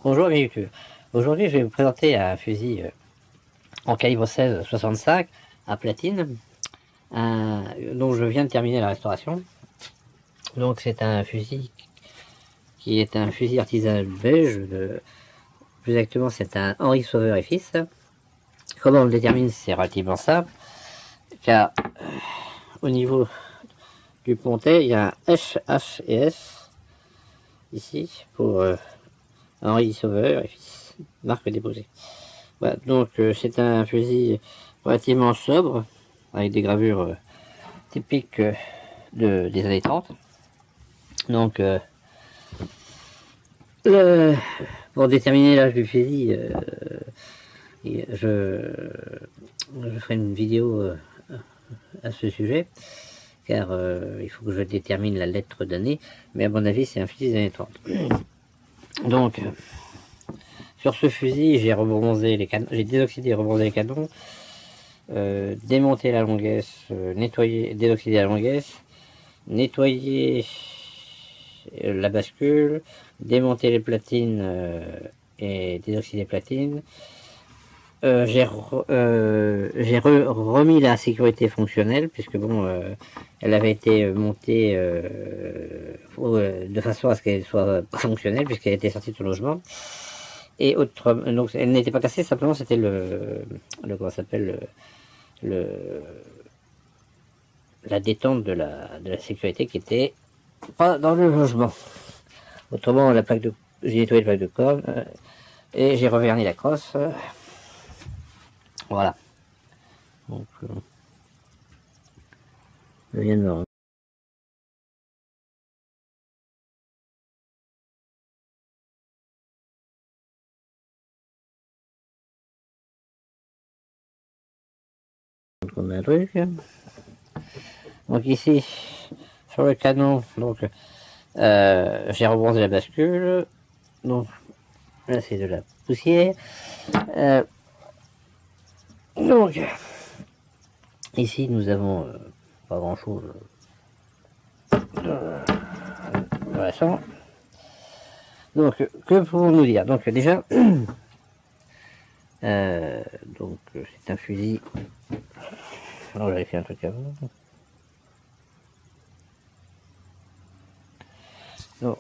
Bonjour mes YouTube. Aujourd'hui je vais vous présenter un fusil en calibre 16-65 à platine dont je viens de terminer la restauration. Donc c'est un fusil qui est un fusil artisanal belge, plus exactement c'est un Henri Sauveur et Fils. Comment on le détermine, c'est relativement simple, car au niveau du pontet il y a un H et S ici pour Henri Sauveur et Fils, marque déposée. Voilà, donc c'est un fusil relativement sobre, avec des gravures typiques des années 30. Donc pour déterminer l'âge du fusil, je ferai une vidéo à ce sujet, car il faut que je détermine la lettre d'année, mais à mon avis c'est un fusil des années 30. Donc sur ce fusil j'ai rebronzé les canons, j'ai désoxydé et rebronzé les canons, démonté la longuesse, nettoyé, désoxydé la longuesse, nettoyé la bascule, démonter les platines et désoxyder les platines. J'ai remis la sécurité fonctionnelle, puisque bon, elle avait été montée de façon à ce qu'elle soit fonctionnelle, puisqu'elle était sortie de son logement. Et autre, donc elle n'était pas cassée, simplement c'était comment s'appelle, la détente de la sécurité qui était pas dans le logement. Autrement, j'ai nettoyé la plaque de corne et j'ai reverni la crosse. Voilà. Donc, je viens de me rendre. Un truc. Donc ici, sur le canon, donc j'ai rebronzé la bascule. Donc là c'est de la poussière. Donc ici nous avons pas grand chose. Voilà. Donc que pouvons-nous dire? Donc déjà, donc c'est un fusil. Alors j'avais fait un truc avant. Donc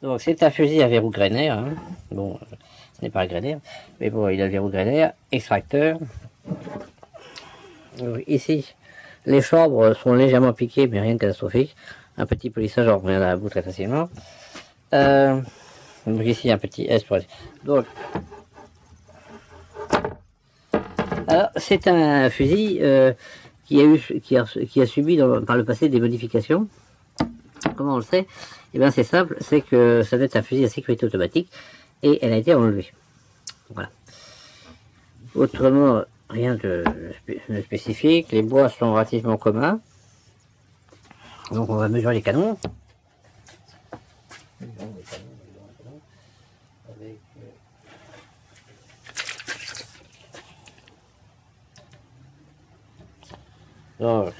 donc c'est un fusil à verrou Greiner, hein. Bon, ce n'est pas un Greiner, mais bon, il a le verrou Greiner, extracteur. Donc, ici, les chambres sont légèrement piquées, mais rien de catastrophique. Un petit polissage, on revient à la bout très facilement. Donc ici, un petit S pour... Donc, alors, c'est un fusil qui a subi par le passé des modifications. Comment on le sait? Eh bien c'est simple, c'est que ça doit être un fusil à sécurité automatique et elle a été enlevée. Voilà. Autrement, rien de spécifique. Les bois sont relativement communs. Donc on va mesurer les canons. Donc,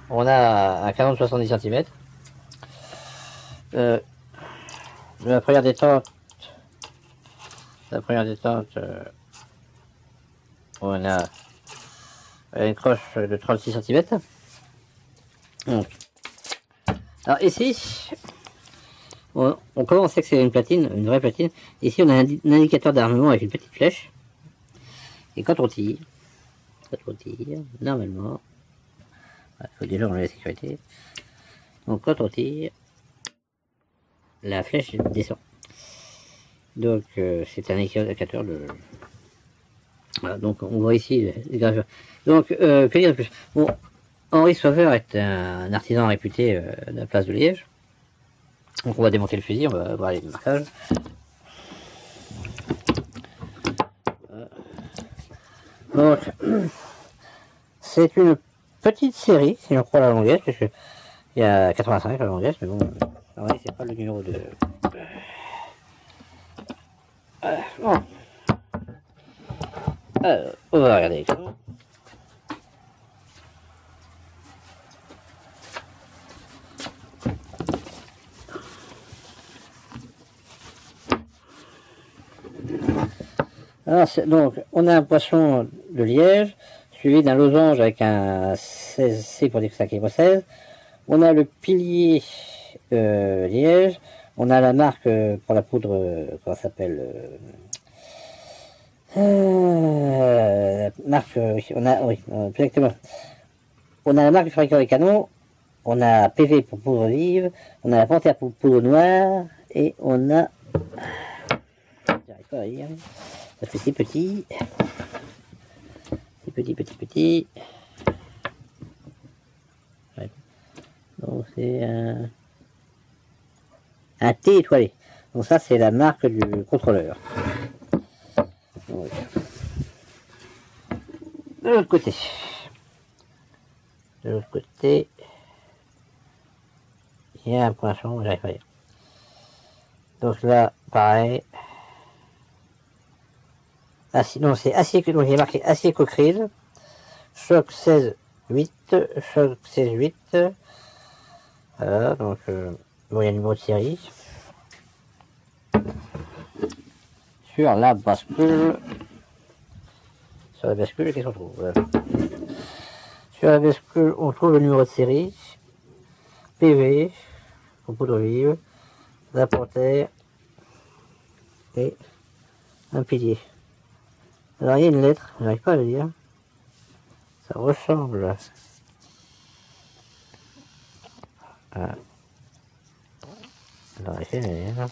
on a un canon de 70 cm. La première détente, on a une croche de 36 cm. Donc, alors ici, comment on sait que c'est une platine, une vraie platine? Ici on a un indicateur d'armement avec une petite flèche. Et quand on tire, normalement, il faut déjà enlever la sécurité. Donc quand on tire, la flèche descend. Donc c'est un indicateur de... Voilà, donc on voit ici les gravures. Donc que dire de plus? Bon, Henri Sauveur est un artisan réputé de la place de Liège. Donc on va démonter le fusil, on va voir les marquages. Donc c'est une petite série, si on croit la longueur, parce qu'il y a 85 la longueur, mais bon, c'est pas le numéro de... bon. Alors, on va regarder les canons. Alors, donc, on a un poisson de liège, suivi d'un losange avec un 16C pour dire que c'est un calibre 16. On a le pilier liège. On a la marque pour la poudre, comment ça s'appelle marque, on a, oui, exactement. On a la marque du fabricant des canons. On a PV pour poudre vive. On a la panthère pour poudre noire. Et on a... J'arrive pas à lire. Parce que c'est petit. C'est petit. Ouais. Donc c'est un T étoilé. Donc ça c'est la marque du contrôleur. Donc, de l'autre côté. Il y a un poinçon, j'arrive pas à lire. Donc là, pareil. Non, c'est acier, donc il est marqué acier coquerine, choc 16-8, choc 16-8. Voilà, donc bon, il y a le numéro de série. Sur la bascule, qu'est-ce qu'on trouve? Voilà. Sur la bascule, on trouve le numéro de série, PV, pour poudre vive, la panthère et un pilier. Alors il y a une lettre, j'arrive pas à le lire. Ça ressemble à... Alors essayez de lire.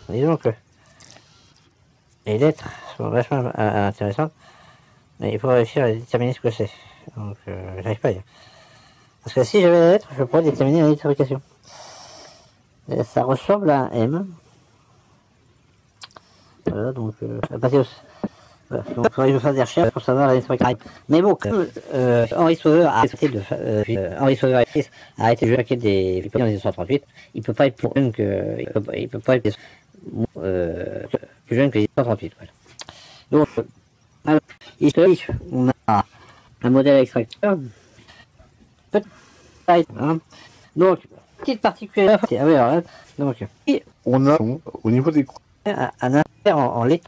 Disons que les lettres sont vachement intéressantes, mais il faut réussir à déterminer ce que c'est. Donc j'arrive pas à lire. Parce que si j'avais la lettre, je pourrais déterminer la fabrication. Ça ressemble à un M. Voilà, donc, voilà, donc il faudrait que je fasse des recherches pour savoir la fabrication. Mais bon, comme Henri Sauveur a arrêté de jouer avec des pions en 1938, il peut pas être plus jeune que il peut pas être plus jeune que 1938. Voilà. Donc, alors, historique, on a un modèle extracteur. Peut-être, hein. Donc, petite particularité. Ah oui, alors là, donc, On a au niveau des un affaire en lait.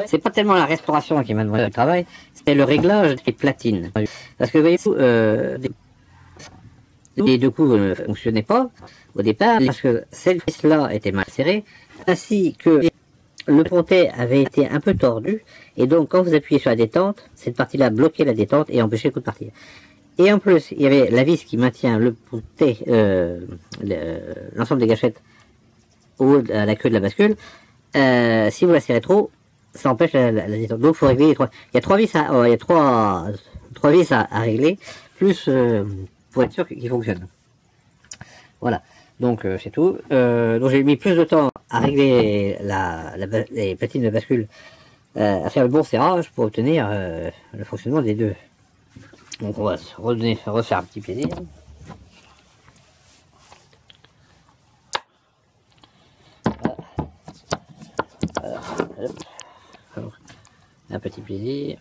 C'est pas tellement la restauration qui m'a demandé le travail, c'est le réglage des platines. Parce que voyez-vous, les deux coups ne fonctionnaient pas au départ, parce que cette vis-là était mal serrée, ainsi que le pontet avait été un peu tordu, et donc quand vous appuyez sur la détente, cette partie-là bloquait la détente et empêchait le coup de partir. Et en plus, il y avait la vis qui maintient le pontet, l'ensemble des gâchettes au haut à la queue de la bascule. Si vous la serrez trop, ça empêche la détente. Donc, il faut régler les trois. Il y a trois vis à régler, plus pour être sûr qu'il fonctionne. Voilà. Donc, c'est tout. Donc, j'ai mis plus de temps à régler les platines de bascule, à faire le bon serrage pour obtenir le fonctionnement des deux. Donc, on va se refaire un petit plaisir. Alors, un petit plaisir.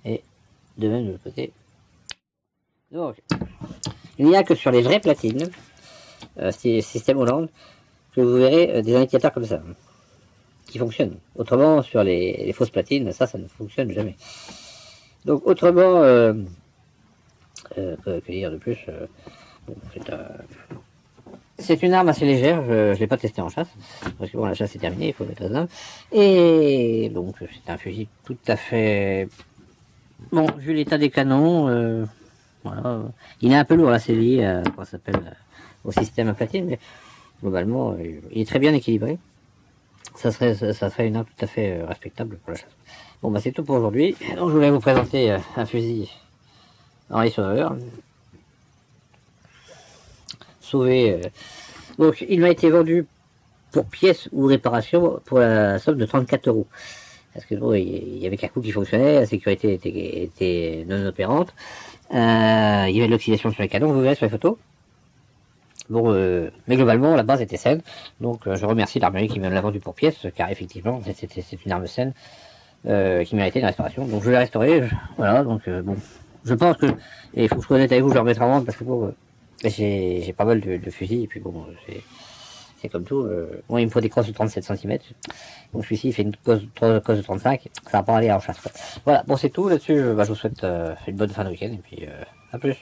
Et de même de l'autre côté. Donc, il n'y a que sur les vraies platines, système Hollande, que vous verrez des indicateurs comme ça, qui fonctionnent. Autrement, sur les fausses platines, ça ne fonctionne jamais. Donc, autrement, que dire de plus bon, c'est une arme assez légère, je ne l'ai pas testé en chasse, parce que bon, la chasse est terminée, il faut être raisonnable. Et donc, c'est un fusil tout à fait... Bon, vu l'état des canons, voilà. Il est un peu lourd, là, c'est lié comment ça s'appelle, au système à platine, mais globalement, il est très bien équilibré. Ça serait une arme tout à fait respectable pour la chasse. Bon, bah c'est tout pour aujourd'hui. Donc, je voulais vous présenter un fusil Henri Sauveur. Sauvé. Donc, il m'a été vendu pour pièce ou réparation pour la somme de 34 €. Parce que bon, il y avait qu'un coup qui fonctionnait, la sécurité était non opérante. Il y avait de l'oxydation sur les canons, vous verrez sur les photos. Bon, mais globalement, la base était saine. Donc, je remercie l'armurier qui me l'a vendu pour pièce, car effectivement, c'est une arme saine qui méritait une restauration. Donc, je l'ai restaurée. Voilà, donc bon, je pense que, et il faut que je sois honnête avec vous, je vais remettre en vente parce que bon, j'ai pas mal de fusils, et puis bon, c'est comme tout. Bon, il me faut des crosses de 37 cm. Donc celui-ci il fait une crosse de 35. Ça va pas aller en chasse, quoi. Voilà, bon c'est tout là-dessus. Je vous souhaite une bonne fin de week-end et puis à plus.